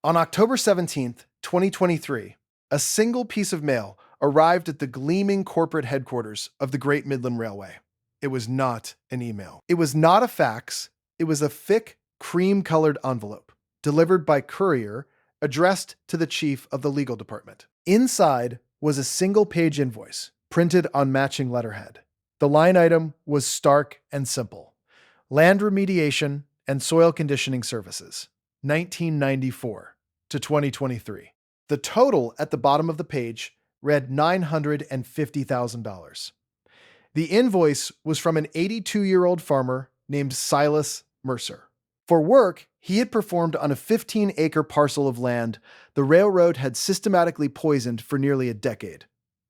On October 17th, 2023, a single piece of mail arrived at the gleaming corporate headquarters of the Great Midland Railway. It was not an email. It was not a fax. It was a thick, cream-colored envelope, delivered by courier, addressed to the chief of the legal department. Inside was a single-page invoice, printed on matching letterhead. The line item was stark and simple: land remediation and soil conditioning services, 1994 to 2023. The total at the bottom of the page read $950,000. The invoice was from an 82-year-old farmer named Silas Mercer. For work he had performed on a 15-acre parcel of land the railroad had systematically poisoned for nearly a decade,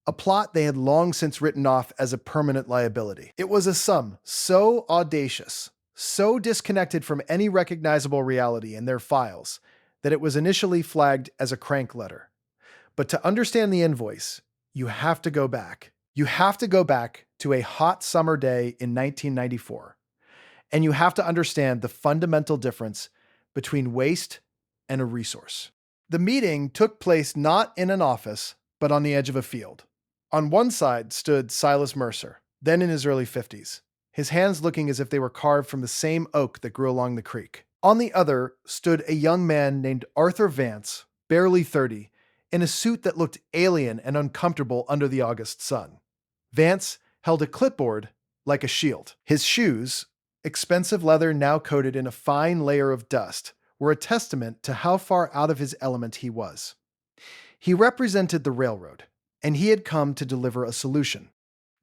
a plot they had long since written off as a permanent liability. It was a sum so audacious, so disconnected from any recognizable reality in their files, that it was initially flagged as a crank letter. But to understand the invoice, you have to go back. You have to go back to a hot summer day in 1994. And you have to understand the fundamental difference between waste and a resource. The meeting took place not in an office, but on the edge of a field. On one side stood Silas Mercer, then in his early 50s, his hands looking as if they were carved from the same oak that grew along the creek. On the other stood a young man named Arthur Vance, barely 30, in a suit that looked alien and uncomfortable under the August sun. Vance held a clipboard like a shield. His shoes, expensive leather now coated in a fine layer of dust, were a testament to how far out of his element he was. He represented the railroad, and he had come to deliver a solution.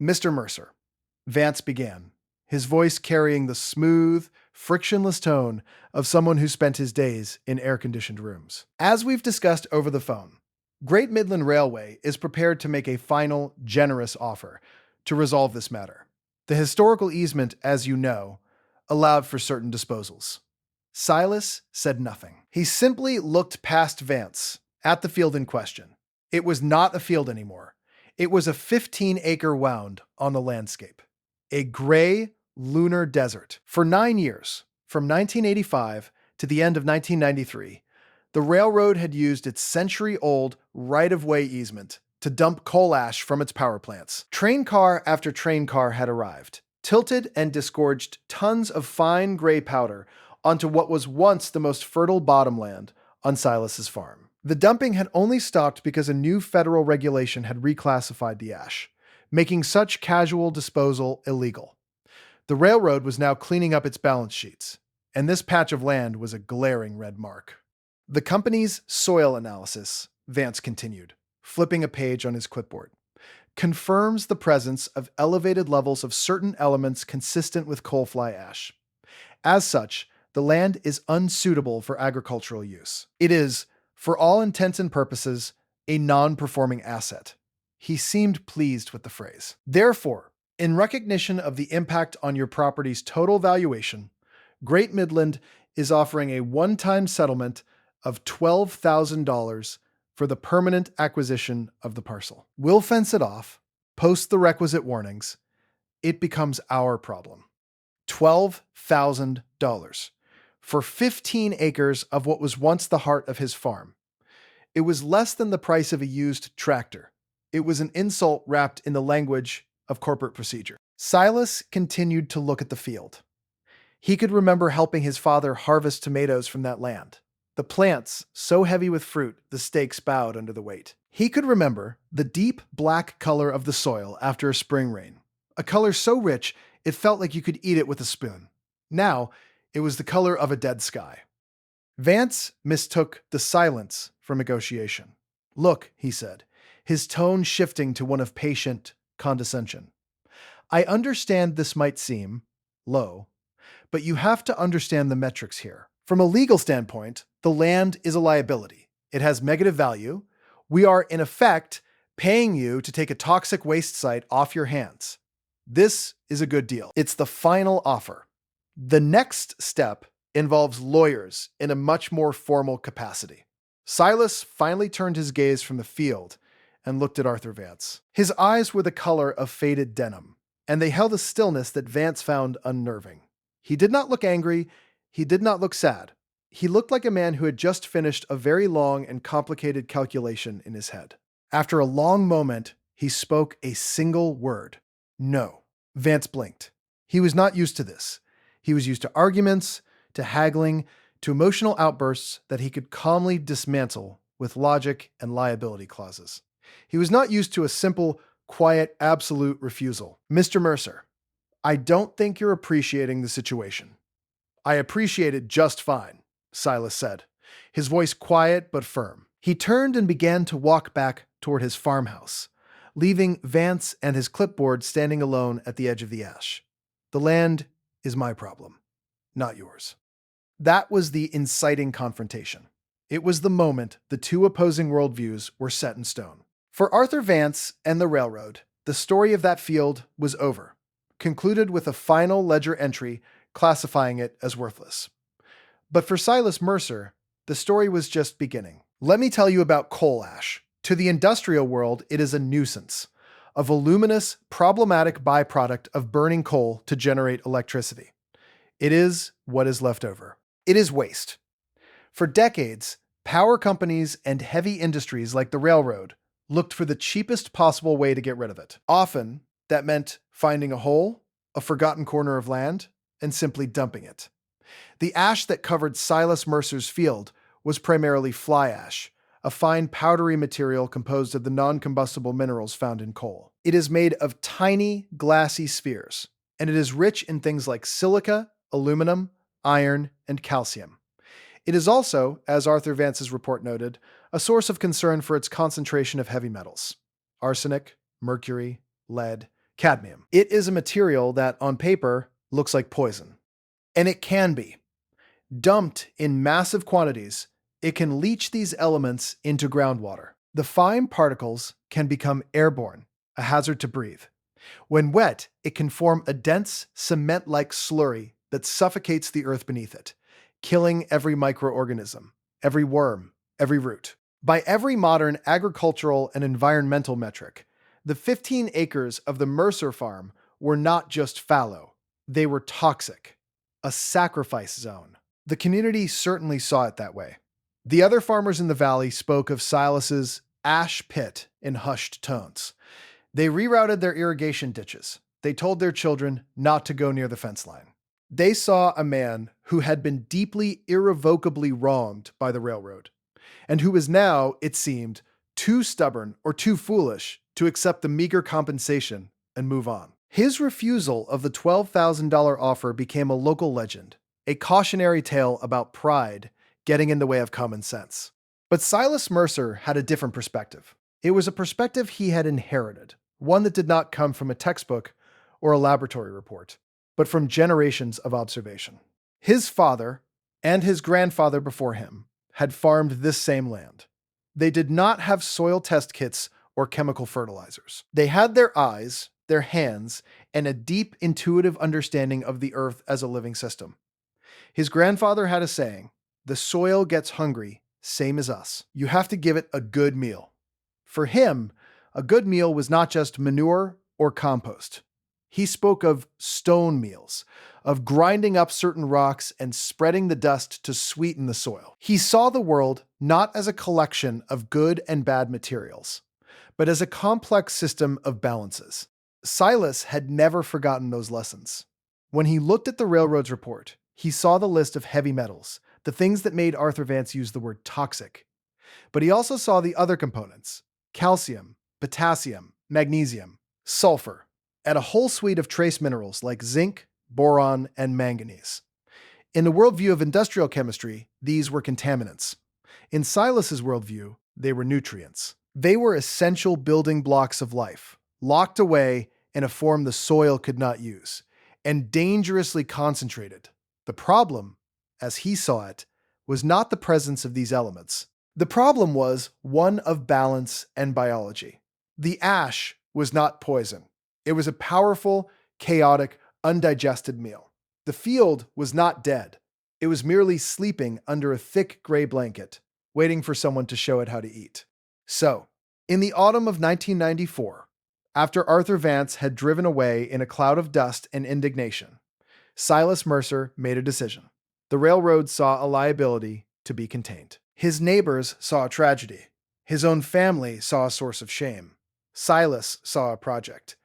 "Mr. Mercer," Vance began, his voice carrying the smooth, frictionless tone of someone who spent his days in air-conditioned rooms. "As we've discussed over the phone, Great Midland Railway is prepared to make a final, generous offer to resolve this matter. The historical easement, as you know, allowed for certain disposals." Silas said nothing. He simply looked past Vance, at the field in question. It was not a field anymore. It was a 15-acre wound on the landscape. A gray, lunar desert. For 9 years, from 1985 to the end of 1993, the railroad had used its century-old right-of-way easement to dump coal ash from its power plants. Train car after train car had arrived, tilted and disgorged tons of fine gray powder onto what was once the most fertile bottomland on Silas's farm. The dumping had only stopped because a new federal regulation had reclassified the ash, making such casual disposal illegal. The railroad was now cleaning up its balance sheets, and this patch of land was a glaring red mark. "The company's soil analysis," Vance continued, flipping a page on his clipboard, "confirms the presence of elevated levels of certain elements consistent with coal fly ash. As such, the land is unsuitable for agricultural use. It is, for all intents and purposes, a non-performing asset." He seemed pleased with the phrase. "Therefore, in recognition of the impact on your property's total valuation, Great Midland is offering a one-time settlement of $12,000 for the permanent acquisition of the parcel. We'll fence it off, post the requisite warnings. It becomes our problem." $12,000 for 15 acres of what was once the heart of his farm. It was less than the price of a used tractor. It was an insult wrapped in the language of corporate procedure. Silas continued to look at the field. He could remember helping his father harvest tomatoes from that land. The plants, so heavy with fruit, the stakes bowed under the weight. He could remember the deep black color of the soil after a spring rain, a color so rich it felt like you could eat it with a spoon. Now, it was the color of a dead sky. Vance mistook the silence for negotiation. "Look," he said, his tone shifting to one of patient condescension, "I understand this might seem low, but you have to understand the metrics here. From a legal standpoint, the land is a liability. It has negative value. We are, in effect, paying you to take a toxic waste site off your hands. This is a good deal. It's the final offer. The next step involves lawyers in a much more formal capacity." Silas finally turned his gaze from the field and looked at Arthur Vance. His eyes were the color of faded denim, and they held a stillness that Vance found unnerving. He did not look angry. He did not look sad. He looked like a man who had just finished a very long and complicated calculation in his head. After a long moment, he spoke a single word. No. Vance blinked. He was not used to this. He was used to arguments, to haggling, to emotional outbursts that he could calmly dismantle with logic and liability clauses. He was not used to a simple, quiet, absolute refusal. Mr. Mercer, I don't think you're appreciating the situation. I appreciate it just fine, Silas said, his voice quiet but firm. He turned and began to walk back toward his farmhouse, leaving Vance and his clipboard standing alone at the edge of the ash. The land is my problem, not yours. That was the inciting confrontation. It was the moment the two opposing worldviews were set in stone. For Arthur Vance and the railroad, the story of that field was over, concluded with a final ledger entry classifying it as worthless. But for Silas Mercer, the story was just beginning. Let me tell you about coal ash. To the industrial world, it is a nuisance, a voluminous, problematic byproduct of burning coal to generate electricity. It is what is left over. It is waste. For decades, power companies and heavy industries like the railroad looked for the cheapest possible way to get rid of it. Often, that meant finding a hole, a forgotten corner of land, and simply dumping it. The ash that covered Silas Mercer's field was primarily fly ash, a fine powdery material composed of the non-combustible minerals found in coal. It is made of tiny, glassy spheres, and it is rich in things like silica, aluminum, iron, and calcium. It is also, as Arthur Vance's report noted, a source of concern for its concentration of heavy metals: arsenic, mercury, lead, cadmium. It is a material that, on paper, looks like poison. And it can be. Dumped in massive quantities, it can leach these elements into groundwater. The fine particles can become airborne, a hazard to breathe. When wet, it can form a dense, cement-like slurry that suffocates the earth beneath it, killing every microorganism, every worm, every root. By every modern agricultural and environmental metric, the 15 acres of the Mercer farm were not just fallow, they were toxic, a sacrifice zone. The community certainly saw it that way. The other farmers in the valley spoke of Silas's ash pit in hushed tones. They rerouted their irrigation ditches. They told their children not to go near the fence line. They saw a man who had been deeply, irrevocably wronged by the railroad, and who was now, it seemed, too stubborn or too foolish to accept the meager compensation and move on. His refusal of the $12,000 offer became a local legend, a cautionary tale about pride getting in the way of common sense. But Silas Mercer had a different perspective. It was a perspective he had inherited, one that did not come from a textbook or a laboratory report, but from generations of observation. His father and his grandfather before him had farmed this same land. They did not have soil test kits or chemical fertilizers. They had their eyes, their hands, and a deep intuitive understanding of the earth as a living system. His grandfather had a saying, "The soil gets hungry, same as us. You have to give it a good meal." For him, a good meal was not just manure or compost. He spoke of stone meals, of grinding up certain rocks and spreading the dust to sweeten the soil. He saw the world not as a collection of good and bad materials, but as a complex system of balances. Silas had never forgotten those lessons. When he looked at the railroad's report, he saw the list of heavy metals, the things that made Arthur Vance use the word toxic. But he also saw the other components: calcium, potassium, magnesium, sulfur, and a whole suite of trace minerals like zinc, boron, and manganese. In the worldview of industrial chemistry, these were contaminants. In Silas's worldview, they were nutrients. They were essential building blocks of life, locked away in a form the soil could not use, and dangerously concentrated. The problem, as he saw it, was not the presence of these elements. The problem was one of balance and biology. The ash was not poison. It was a powerful, chaotic, undigested meal. The field was not dead. It was merely sleeping under a thick gray blanket, waiting for someone to show it how to eat. So, in the autumn of 1994, after Arthur Vance had driven away in a cloud of dust and indignation, Silas Mercer made a decision. The railroad saw a liability to be contained. His neighbors saw a tragedy. His own family saw a source of shame. Silas saw a project.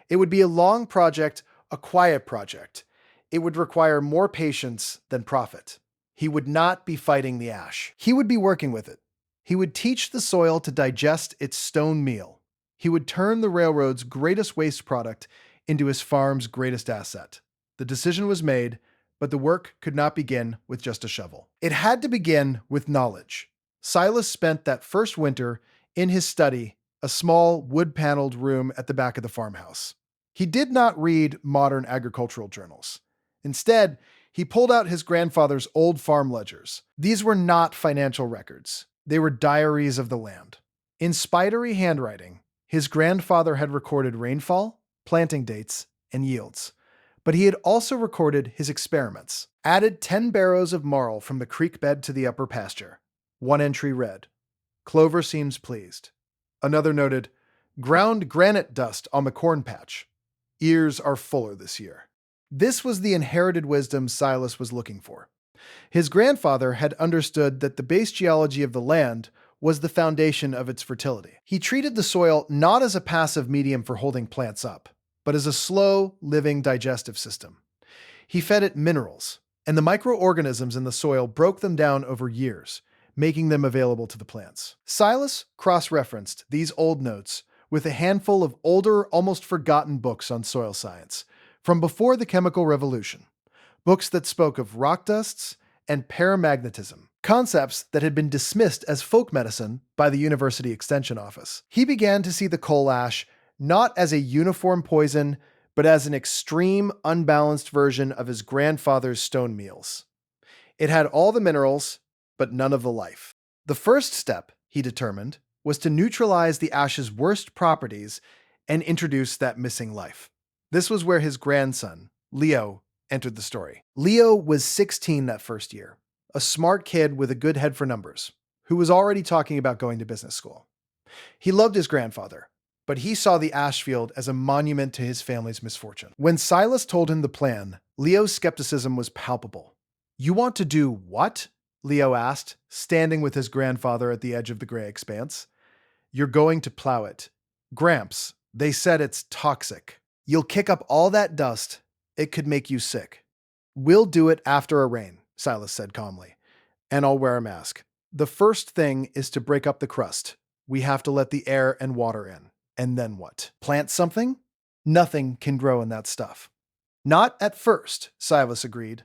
It would be a long project, a quiet project. It would require more patience than profit. He would not be fighting the ash. He would be working with it. He would teach the soil to digest its stone meal. He would turn the railroad's greatest waste product into his farm's greatest asset. The decision was made, but the work could not begin with just a shovel. It had to begin with knowledge. Silas spent that first winter in his study, a small wood-paneled room at the back of the farmhouse. He did not read modern agricultural journals. Instead, he pulled out his grandfather's old farm ledgers. These were not financial records. They were diaries of the land. In spidery handwriting, his grandfather had recorded rainfall, planting dates, and yields. But he had also recorded his experiments. Added 10 barrows of marl from the creek bed to the upper pasture. One entry read, "Clover seems pleased." Another noted, "Ground granite dust on the corn patch. Ears are fuller this year." This was the inherited wisdom Silas was looking for. His grandfather had understood that the base geology of the land was the foundation of its fertility. He treated the soil not as a passive medium for holding plants up, but as a slow, living digestive system. He fed it minerals, and the microorganisms in the soil broke them down over years, making them available to the plants. Silas cross-referenced these old notes with a handful of older, almost forgotten books on soil science, from before the chemical revolution. Books that spoke of rock dusts and paramagnetism, concepts that had been dismissed as folk medicine by the University Extension Office. He began to see the coal ash not as a uniform poison, but as an extreme, unbalanced version of his grandfather's stone meals. It had all the minerals, but none of the life. The first step, he determined, was to neutralize the ash's worst properties and introduce that missing life. This was where his grandson, Leo, entered the story. Leo was 16 that first year, a smart kid with a good head for numbers, who was already talking about going to business school. He loved his grandfather, but he saw the ash field as a monument to his family's misfortune. When Silas told him the plan, Leo's skepticism was palpable. "You want to do what?" Leo asked, standing with his grandfather at the edge of the gray expanse. "You're going to plow it. Gramps, they said it's toxic. You'll kick up all that dust. It could make you sick." "We'll do it after a rain," Silas said calmly. "And I'll wear a mask. The first thing is to break up the crust. We have to let the air and water in. And then what? Plant something? Nothing can grow in that stuff." "Not at first," Silas agreed.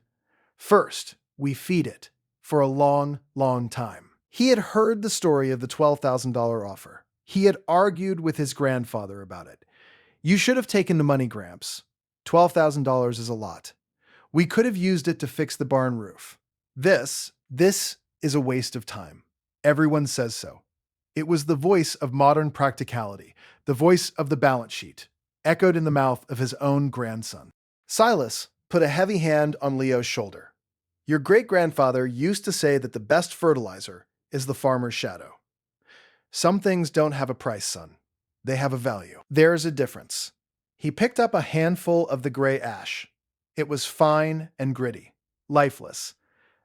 "First, we feed it. For a long, long time." He had heard the story of the $12,000 offer. He had argued with his grandfather about it. "You should have taken the money, Gramps. $12,000 is a lot. We could have used it to fix the barn roof. This is a waste of time. Everyone says so." It was the voice of modern practicality, the voice of the balance sheet, echoed in the mouth of his own grandson. Silas put a heavy hand on Leo's shoulder. "Your great-grandfather used to say that the best fertilizer is the farmer's shadow. Some things don't have a price, son. They have a value. There's a difference." He picked up a handful of the gray ash. It was fine and gritty, lifeless.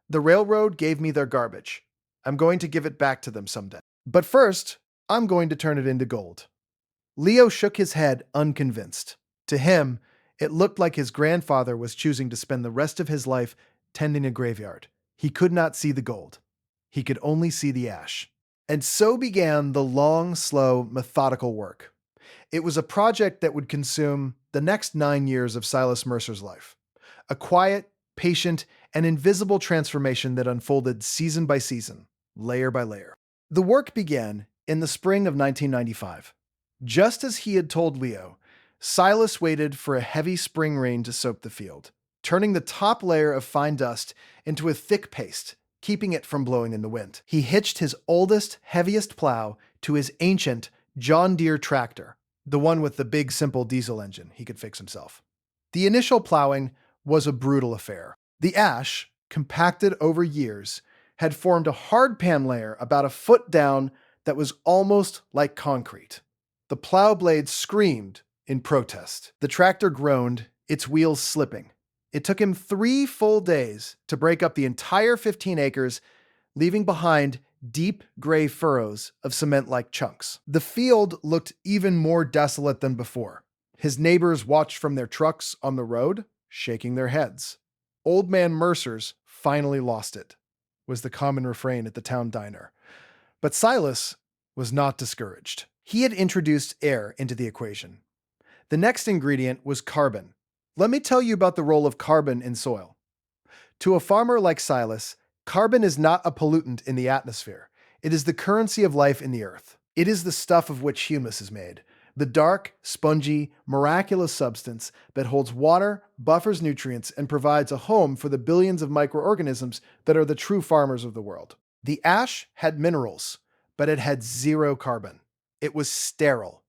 "The railroad gave me their garbage. I'm going to give it back to them someday. But first, I'm going to turn it into gold." Leo shook his head, unconvinced. To him, it looked like his grandfather was choosing to spend the rest of his life tending a graveyard. He could not see the gold. He could only see the ash. And so began the long, slow, methodical work. It was a project that would consume the next 9 years of Silas Mercer's life. A quiet, patient, and invisible transformation that unfolded season by season, layer by layer. The work began in the spring of 1995. Just as he had told Leo, Silas waited for a heavy spring rain to soak the field, turning the top layer of fine dust into a thick paste, keeping it from blowing in the wind. He hitched his oldest, heaviest plow to his ancient John Deere tractor, the one with the big, simple diesel engine he could fix himself. The initial plowing was a brutal affair. The ash, compacted over years, had formed a hard pan layer about a foot down that was almost like concrete. The plow blade screamed in protest. The tractor groaned, its wheels slipping. It took him 3 full days to break up the entire 15 acres, leaving behind deep gray furrows of cement-like chunks. The field looked even more desolate than before. His neighbors watched from their trucks on the road, shaking their heads. "Old Man Mercer's finally lost it," was the common refrain at the town diner. But Silas was not discouraged. He had introduced air into the equation. The next ingredient was carbon. Let me tell you about the role of carbon in soil. To a farmer like Silas, carbon is not a pollutant in the atmosphere. It is the currency of life in the earth. It is the stuff of which humus is made. The dark, spongy, miraculous substance that holds water, buffers nutrients, and provides a home for the billions of microorganisms that are the true farmers of the world. The ash had minerals, but it had zero carbon. It was sterile.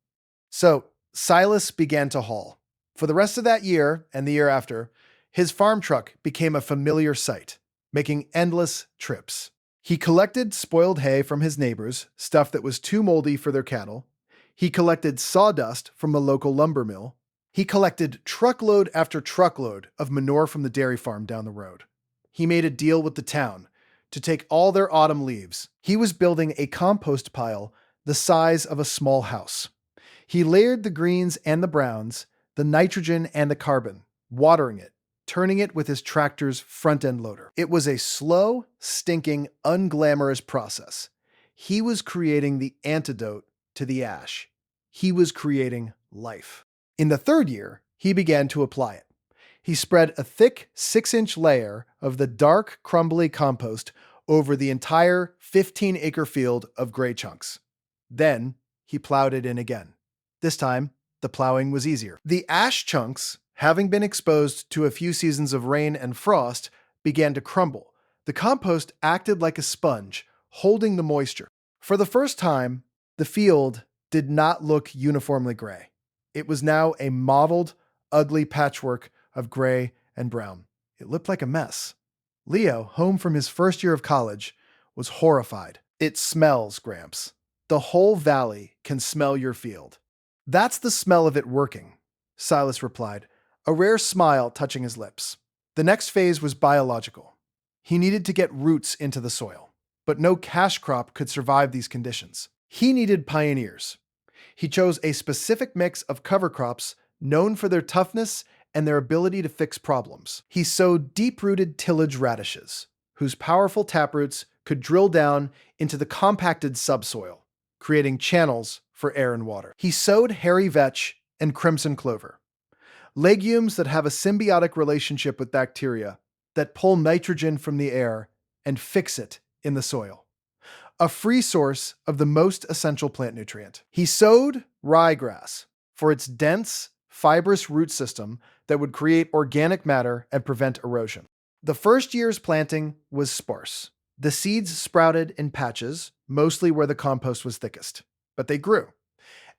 So Silas began to haul. For the rest of that year and the year after, his farm truck became a familiar sight, making endless trips. He collected spoiled hay from his neighbors, stuff that was too moldy for their cattle. He collected sawdust from a local lumber mill. He collected truckload after truckload of manure from the dairy farm down the road. He made a deal with the town to take all their autumn leaves. He was building a compost pile the size of a small house. He layered the greens and the browns, the nitrogen and the carbon, watering it, turning it with his tractor's front-end loader. It was a slow, stinking, unglamorous process. He was creating the antidote to the ash. He was creating life. In the third year, he began to apply it. He spread a thick 6-inch layer of the dark, crumbly compost over the entire 15-acre field of gray chunks. Then he plowed it in again. This time, the plowing was easier. The ash chunks, having been exposed to a few seasons of rain and frost, began to crumble. The compost acted like a sponge, holding the moisture. For the first time, the field did not look uniformly gray. It was now a mottled, ugly patchwork of gray and brown. It looked like a mess. Leo, home from his first year of college, was horrified. "It smells, Gramps. The whole valley can smell your field." "That's the smell of it working," Silas replied, a rare smile touching his lips. The next phase was biological. He needed to get roots into the soil, but no cash crop could survive these conditions. He needed pioneers. He chose a specific mix of cover crops known for their toughness and their ability to fix problems. He sowed deep-rooted tillage radishes, whose powerful taproots could drill down into the compacted subsoil, creating channels for air and water. He sowed hairy vetch and crimson clover, legumes that have a symbiotic relationship with bacteria that pull nitrogen from the air and fix it in the soil, a free source of the most essential plant nutrient. He sowed ryegrass for its dense, fibrous root system that would create organic matter and prevent erosion. The first year's planting was sparse. The seeds sprouted in patches, mostly where the compost was thickest, but they grew.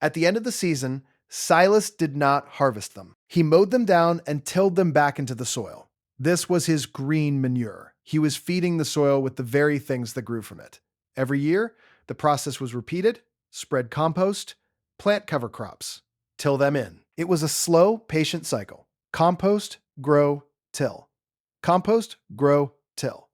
At the end of the season, Silas did not harvest them. He mowed them down and tilled them back into the soil. This was his green manure. He was feeding the soil with the very things that grew from it. Every year, the process was repeated: spread compost, plant cover crops, till them in. It was a slow, patient cycle. Compost, grow, till. Compost, grow, till.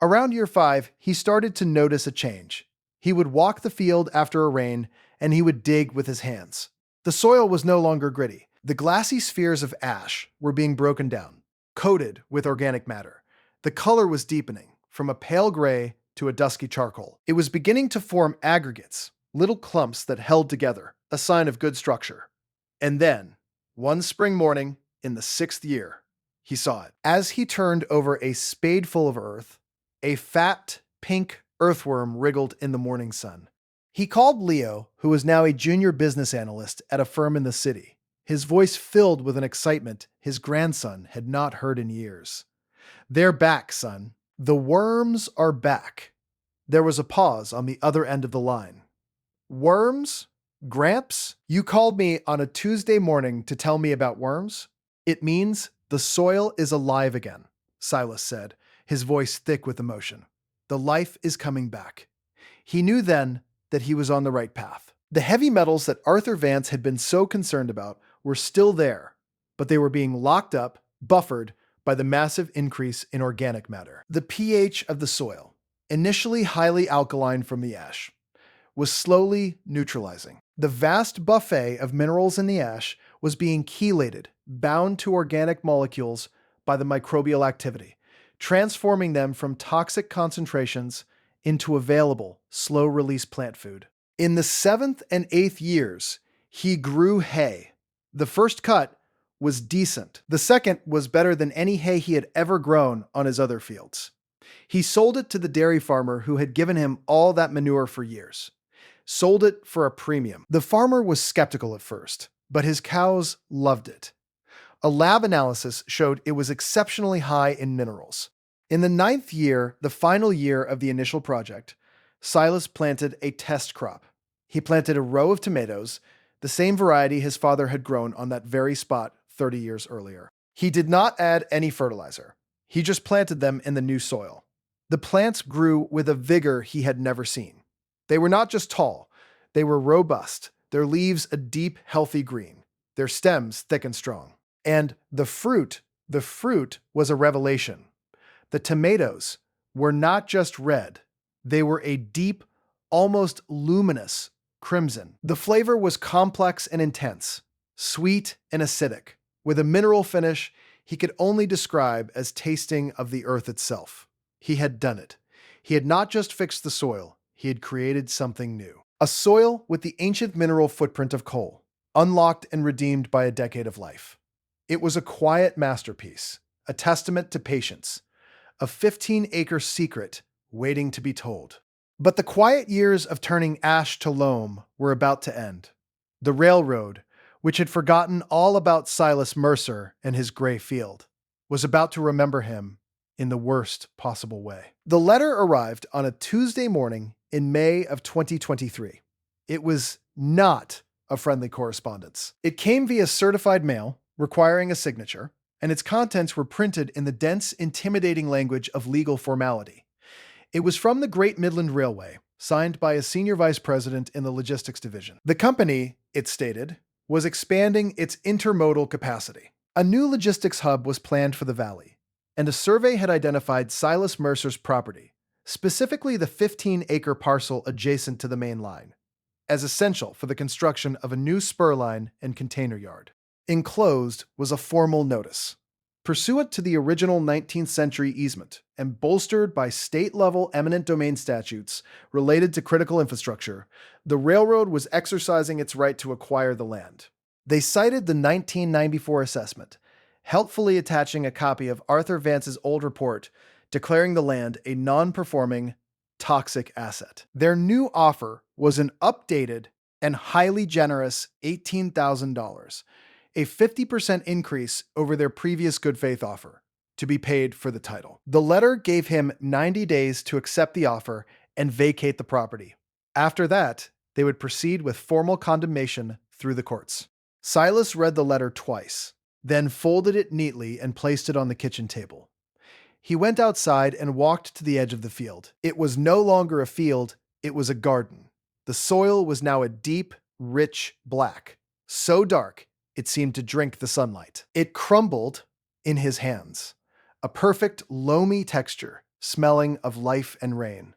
Around year 5, he started to notice a change. He would walk the field after a rain, and he would dig with his hands. The soil was no longer gritty. The glassy spheres of ash were being broken down, coated with organic matter. The color was deepening, from a pale gray to a dusky charcoal. It was beginning to form aggregates, little clumps that held together, a sign of good structure. And then, one spring morning, in the 6th year, he saw it. As he turned over a spadeful of earth, a fat, pink earthworm wriggled in the morning sun. He called Leo, who was now a junior business analyst at a firm in the city, his voice filled with an excitement his grandson had not heard in years. "They're back, son. The worms are back." There was a pause on the other end of the line. "Worms? Gramps, you called me on a Tuesday morning to tell me about worms? It means the soil is alive again," Silas said, his voice thick with emotion. "The life is coming back." He knew then that he was on the right path. The heavy metals that Arthur Vance had been so concerned about were still there, but they were being locked up, buffered by the massive increase in organic matter. The pH of the soil, initially highly alkaline from the ash, was slowly neutralizing. The vast buffet of minerals in the ash was being chelated, bound to organic molecules by the microbial activity, transforming them from toxic concentrations into available, slow-release plant food. In the 7th and 8th years, he grew hay. The first cut was decent. The second was better than any hay he had ever grown on his other fields. He sold it to the dairy farmer who had given him all that manure for years. Sold it for a premium. The farmer was skeptical at first, but his cows loved it. A lab analysis showed it was exceptionally high in minerals. In the 9th year, the final year of the initial project, Silas planted a test crop. He planted a row of tomatoes, the same variety his father had grown on that very spot 30 years earlier. He did not add any fertilizer. He just planted them in the new soil. The plants grew with a vigor he had never seen. They were not just tall, they were robust, their leaves a deep, healthy green, their stems thick and strong. And the fruit was a revelation. The tomatoes were not just red, they were a deep, almost luminous crimson. The flavor was complex and intense, sweet and acidic, with a mineral finish he could only describe as tasting of the earth itself. He had done it. He had not just fixed the soil, he had created something new. A soil with the ancient mineral footprint of coal, unlocked and redeemed by a decade of life. It was a quiet masterpiece, a testament to patience, a 15-acre secret waiting to be told. But the quiet years of turning ash to loam were about to end. The railroad, which had forgotten all about Silas Mercer and his gray field, was about to remember him in the worst possible way. The letter arrived on a Tuesday morning in May of 2023. It was not a friendly correspondence. It came via certified mail, requiring a signature, and its contents were printed in the dense, intimidating language of legal formality. It was from the Great Midland Railway, signed by a senior vice president in the logistics division. The company, it stated, was expanding its intermodal capacity. A new logistics hub was planned for the valley, and a survey had identified Silas Mercer's property, specifically the 15-acre parcel adjacent to the main line, as essential for the construction of a new spur line and container yard. Enclosed was a formal notice. Pursuant to the original 19th century easement and bolstered by state-level eminent domain statutes related to critical infrastructure, the railroad was exercising its right to acquire the land. They cited the 1994 assessment, helpfully attaching a copy of Arthur Vance's old report declaring the land a non-performing, toxic asset. Their new offer was an updated and highly generous $18,000, a 50% increase over their previous good faith offer, to be paid for the title. The letter gave him 90 days to accept the offer and vacate the property. After that, they would proceed with formal condemnation through the courts. Silas read the letter twice, then folded it neatly and placed it on the kitchen table. He went outside and walked to the edge of the field. It was no longer a field, it was a garden. The soil was now a deep, rich black, so dark it seemed to drink the sunlight. It crumbled in his hands, a perfect, loamy texture, smelling of life and rain.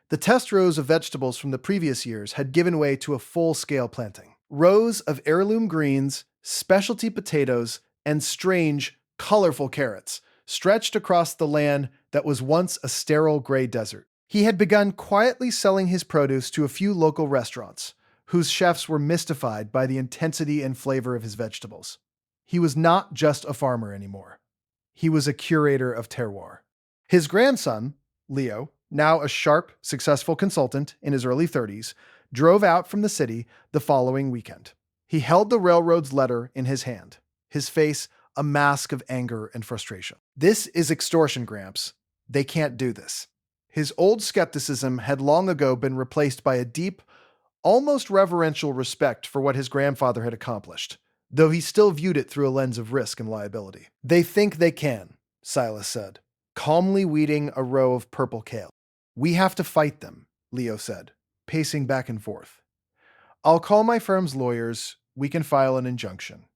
The test rows of vegetables from the previous years had given way to a full-scale planting. Rows of heirloom greens, specialty potatoes, and strange, colorful carrots stretched across the land that was once a sterile gray desert. He had begun quietly selling his produce to a few local restaurants, whose chefs were mystified by the intensity and flavor of his vegetables. He was not just a farmer anymore. He was a curator of terroir. His grandson, Leo, now a sharp, successful consultant in his early 30s, drove out from the city the following weekend. He held the railroad's letter in his hand, his face a mask of anger and frustration. "This is extortion, Gramps. They can't do this." His old skepticism had long ago been replaced by a deep, almost reverential respect for what his grandfather had accomplished, though he still viewed it through a lens of risk and liability. "They think they can," Silas said, calmly weeding a row of purple kale. "We have to fight them," Leo said, pacing back and forth. "I'll call my firm's lawyers. We can file an injunction.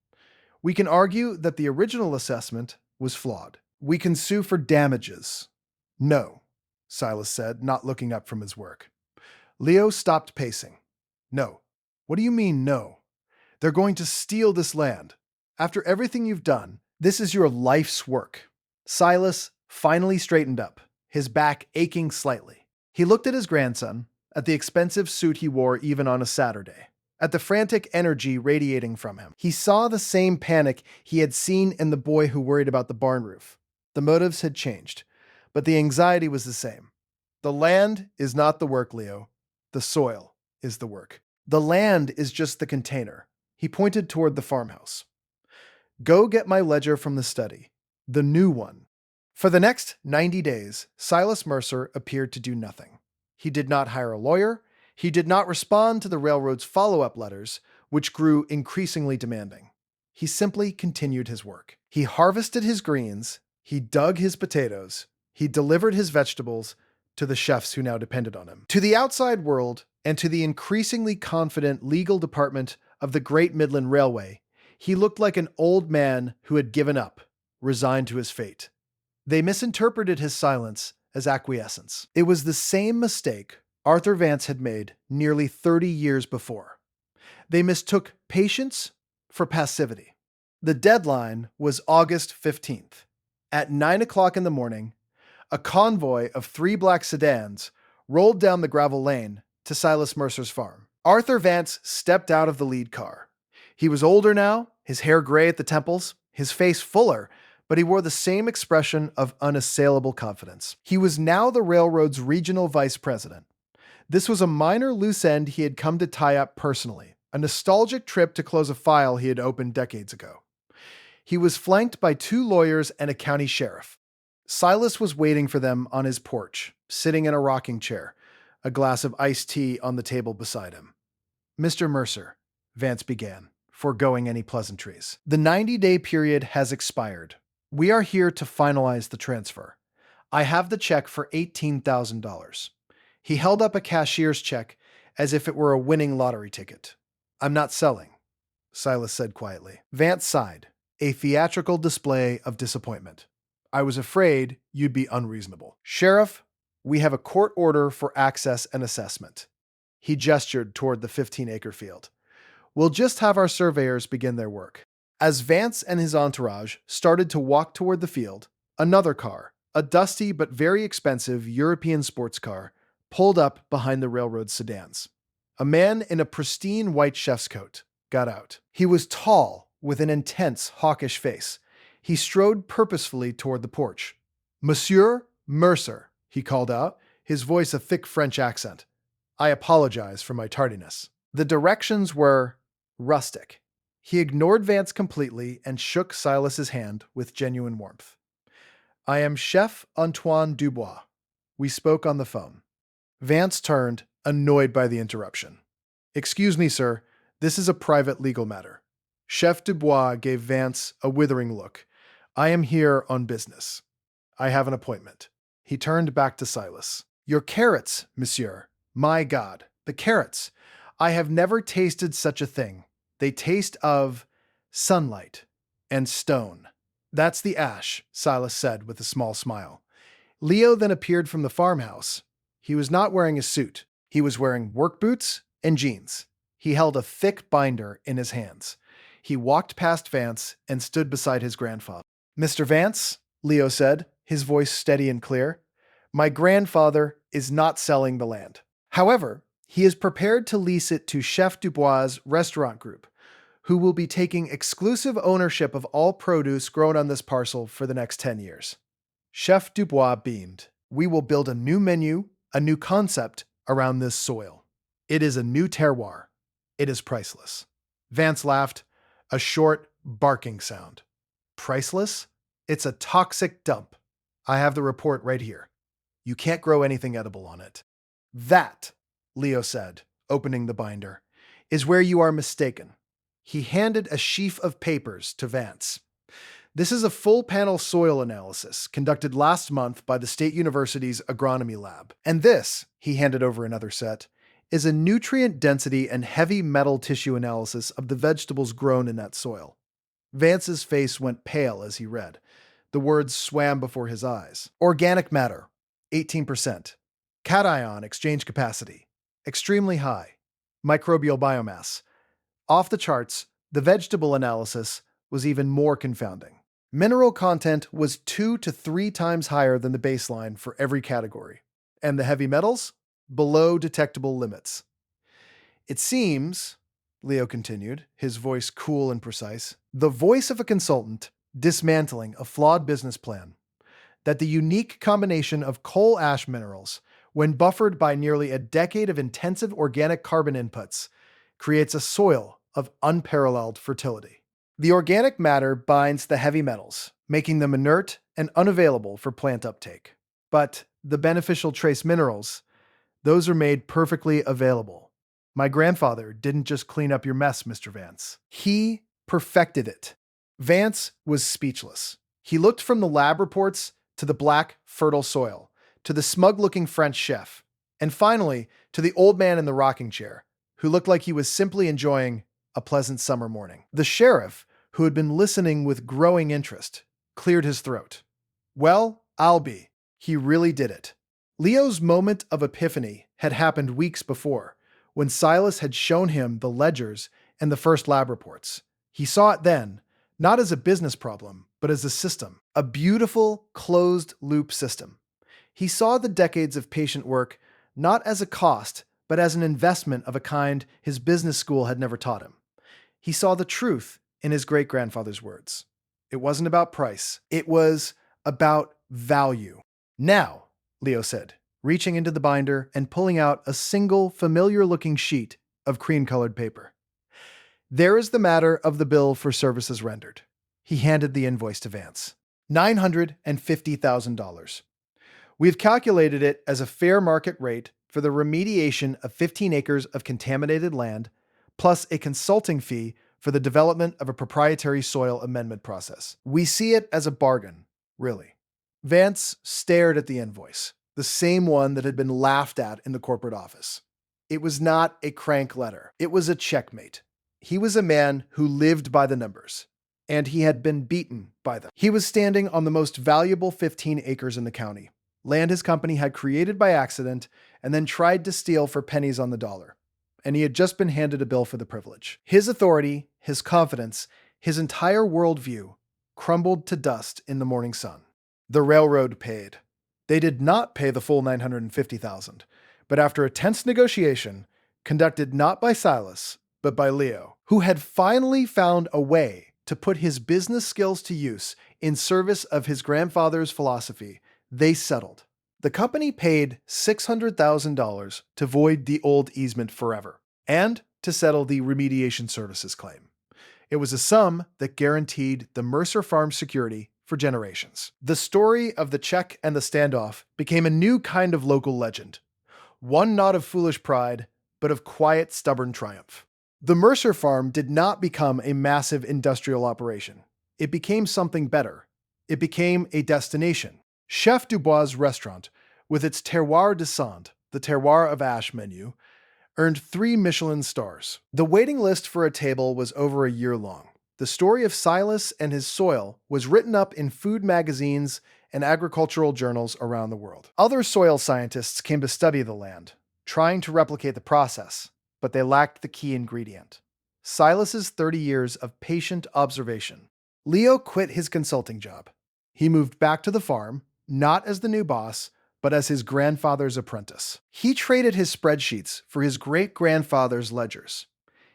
We can argue that the original assessment was flawed. We can sue for damages. No, Silas said, not looking up from his work. Leo stopped pacing. No. What do you mean, no? They're going to steal this land. After everything you've done, this is your life's work. Silas finally straightened up, his back aching slightly. He looked at his grandson, at the expensive suit he wore even on a Saturday, at the frantic energy radiating from him. He saw the same panic he had seen in the boy who worried about the barn roof. The motives had changed, but the anxiety was the same. The land is not the work, Leo. The soil is the work. The land is just the container. He pointed toward the farmhouse. Go get my ledger from the study, the new one. For the next 90 days, Silas Mercer appeared to do nothing. He did not hire a lawyer. He did not respond to the railroad's follow-up letters, which grew increasingly demanding. He simply continued his work. He harvested his greens. He dug his potatoes. He delivered his vegetables to the chefs who now depended on him. To the outside world and to the increasingly confident legal department of the Great Midland Railway, he looked like an old man who had given up, resigned to his fate. They misinterpreted his silence as acquiescence. It was the same mistake Arthur Vance had made nearly 30 years before. They mistook patience for passivity. The deadline was August 15th. At 9 o'clock in the morning, a convoy of 3 black sedans rolled down the gravel lane to Silas Mercer's farm. Arthur Vance stepped out of the lead car. He was older now, his hair gray at the temples, his face fuller, but he wore the same expression of unassailable confidence. He was now the railroad's regional vice president. This was a minor loose end he had come to tie up personally, a nostalgic trip to close a file he had opened decades ago. He was flanked by 2 lawyers and a county sheriff. Silas was waiting for them on his porch, sitting in a rocking chair, a glass of iced tea on the table beside him. Mr. Mercer, Vance began, foregoing any pleasantries. The 90-day period has expired. We are here to finalize the transfer. I have the check for $18,000. He held up a cashier's check as if it were a winning lottery ticket. I'm not selling, Silas said quietly. Vance sighed, a theatrical display of disappointment. I was afraid you'd be unreasonable. Sheriff, we have a court order for access and assessment. He gestured toward the 15-acre field. We'll just have our surveyors begin their work. As Vance and his entourage started to walk toward the field, another car, a dusty but very expensive European sports car, pulled up behind the railroad sedans. A man in a pristine white chef's coat got out. He was tall, with an intense, hawkish face. He strode purposefully toward the porch. Monsieur Mercer, he called out, his voice a thick French accent. I apologize for my tardiness. The directions were rustic. He ignored Vance completely and shook Silas's hand with genuine warmth. I am Chef Antoine Dubois. We spoke on the phone. Vance turned, annoyed by the interruption. Excuse me, sir. This is a private legal matter. Chef Dubois gave Vance a withering look. I am here on business. I have an appointment. He turned back to Silas. Your carrots, monsieur. My God, the carrots. I have never tasted such a thing. They taste of sunlight and stone. That's the ash, Silas said with a small smile. Leo then appeared from the farmhouse. He was not wearing a suit. He was wearing work boots and jeans. He held a thick binder in his hands. He walked past Vance and stood beside his grandfather. Mr. Vance, Leo said, his voice steady and clear, my grandfather is not selling the land. However, he is prepared to lease it to Chef Dubois' restaurant group, who will be taking exclusive ownership of all produce grown on this parcel for the next 10 years. Chef Dubois beamed. We will build a new menu, a new concept around this soil. It is a new terroir. It is priceless. Vance laughed, a short, barking sound. Priceless? It's a toxic dump. I have the report right here. You can't grow anything edible on it. That, Leo said, opening the binder, is where you are mistaken. He handed a sheaf of papers to Vance. This is a full-panel soil analysis conducted last month by the State University's agronomy lab. And this, he handed over another set, is a nutrient density and heavy metal tissue analysis of the vegetables grown in that soil. Vance's face went pale as he read. The words swam before his eyes. Organic matter, 18%. Cation exchange capacity, extremely high. Microbial biomass, off the charts. The vegetable analysis was even more confounding. Mineral content was 2 to 3 times higher than the baseline for every category. And the heavy metals? Below detectable limits. It seems, Leo continued, his voice cool and precise, the voice of a consultant dismantling a flawed business plan, that the unique combination of coal ash minerals, when buffered by nearly a decade of intensive organic carbon inputs, creates a soil of unparalleled fertility. The organic matter binds the heavy metals, making them inert and unavailable for plant uptake. But the beneficial trace minerals, those are made perfectly available. My grandfather didn't just clean up your mess, Mr. Vance. He perfected it. Vance was speechless. He looked from the lab reports to the black, fertile soil, to the smug-looking French chef, and finally to the old man in the rocking chair, who looked like he was simply enjoying a pleasant summer morning. The sheriff, who had been listening with growing interest, cleared his throat. Well, I'll be. He really did it. Leo's moment of epiphany had happened weeks before, when Silas had shown him the ledgers and the first lab reports. He saw it then, not as a business problem, but as a system, a beautiful, closed-loop system. He saw the decades of patient work not as a cost, but as an investment of a kind his business school had never taught him. He saw the truth in his great-grandfather's words. It wasn't about price. It was about value. Now, Leo said, reaching into the binder and pulling out a single familiar-looking sheet of cream-colored paper. There is the matter of the bill for services rendered. He handed the invoice to Vance. $950,000. We've calculated it as a fair market rate for the remediation of 15 acres of contaminated land, plus a consulting fee for the development of a proprietary soil amendment process. We see it as a bargain, really. Vance stared at the invoice, the same one that had been laughed at in the corporate office. It was not a crank letter. It was a checkmate. He was a man who lived by the numbers, and he had been beaten by them. He was standing on the most valuable 15 acres in the county, land his company had created by accident and then tried to steal for pennies on the dollar. And he had just been handed a bill for the privilege. His authority, his confidence, his entire worldview crumbled to dust in the morning sun. The railroad paid. They did not pay the full $950,000, but after a tense negotiation, conducted not by Silas, but by Leo, who had finally found a way to put his business skills to use in service of his grandfather's philosophy, they settled. The company paid $600,000 to void the old easement forever, and to settle the remediation services claim. It was a sum that guaranteed the Mercer Farm security for generations. The story of the check and the standoff became a new kind of local legend, one not of foolish pride, but of quiet, stubborn triumph. The Mercer Farm did not become a massive industrial operation. It became something better. It became a destination. Chef Dubois' restaurant, with its terroir de sang, the terroir of ash menu, earned 3 Michelin stars. The waiting list for a table was over a year long. The story of Silas and his soil was written up in food magazines and agricultural journals around the world. Other soil scientists came to study the land, trying to replicate the process, but they lacked the key ingredient: Silas's 30 years of patient observation. Leo quit his consulting job. He moved back to the farm, not as the new boss, but as his grandfather's apprentice. He traded his spreadsheets for his great-grandfather's ledgers.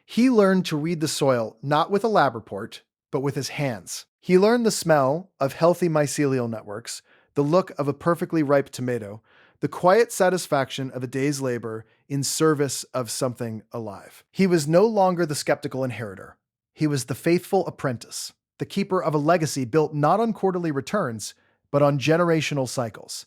He learned to read the soil not with a lab report, but with his hands. He learned the smell of healthy mycelial networks, the look of a perfectly ripe tomato, the quiet satisfaction of a day's labor in service of something alive. He was no longer the skeptical inheritor. He was the faithful apprentice, the keeper of a legacy built not on quarterly returns, but on generational cycles.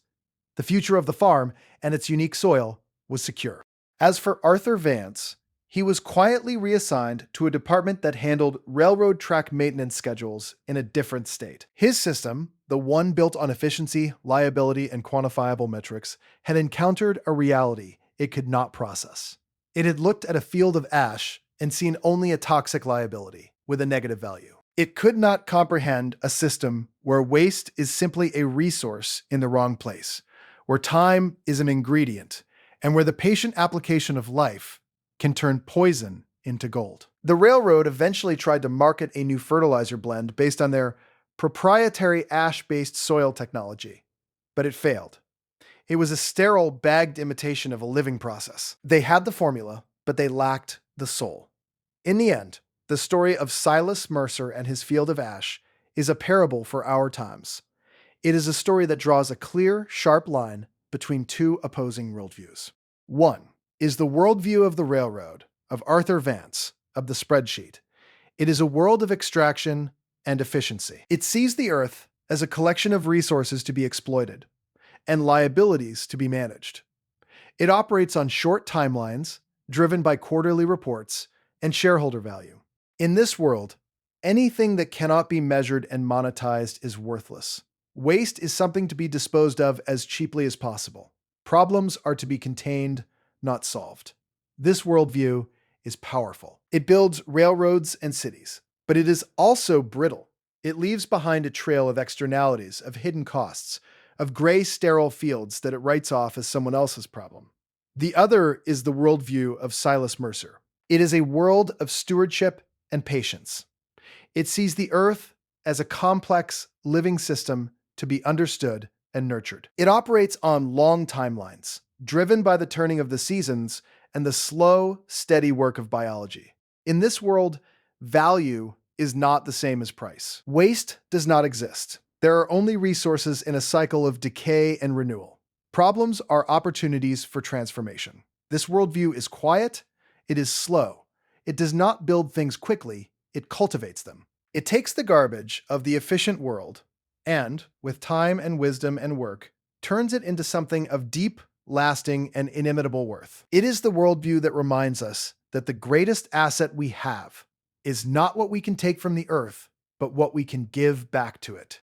The future of the farm and its unique soil was secure. As for Arthur Vance, he was quietly reassigned to a department that handled railroad track maintenance schedules in a different state. His system, the one built on efficiency, liability, and quantifiable metrics, had encountered a reality it could not process. It had looked at a field of ash and seen only a toxic liability with a negative value. It could not comprehend a system where waste is simply a resource in the wrong place, where time is an ingredient, and where the patient application of life can turn poison into gold. The railroad eventually tried to market a new fertilizer blend based on their proprietary ash-based soil technology, but it failed. It was a sterile, bagged imitation of a living process. They had the formula, but they lacked the soul. In the end, the story of Silas Mercer and his field of ash is a parable for our times. It is a story that draws a clear, sharp line between two opposing worldviews. One is the worldview of the railroad, of Arthur Vance, of the spreadsheet. It is a world of extraction and efficiency. It sees the earth as a collection of resources to be exploited and liabilities to be managed. It operates on short timelines, driven by quarterly reports and shareholder value. In this world, anything that cannot be measured and monetized is worthless. Waste is something to be disposed of as cheaply as possible. Problems are to be contained, not solved. This worldview is powerful. It builds railroads and cities, but it is also brittle. It leaves behind a trail of externalities, of hidden costs, of gray, sterile fields that it writes off as someone else's problem. The other is the worldview of Silas Mercer. It is a world of stewardship and patience. It sees the earth as a complex, living system to be understood and nurtured. It operates on long timelines, driven by the turning of the seasons and the slow, steady work of biology. In this world, value is not the same as price. Waste does not exist. There are only resources in a cycle of decay and renewal. Problems are opportunities for transformation. This worldview is quiet, it is slow. It does not build things quickly, it cultivates them. It takes the garbage of the efficient world and, with time and wisdom and work, turns it into something of deep, lasting, and inimitable worth. It is the worldview that reminds us that the greatest asset we have is not what we can take from the earth, but what we can give back to it.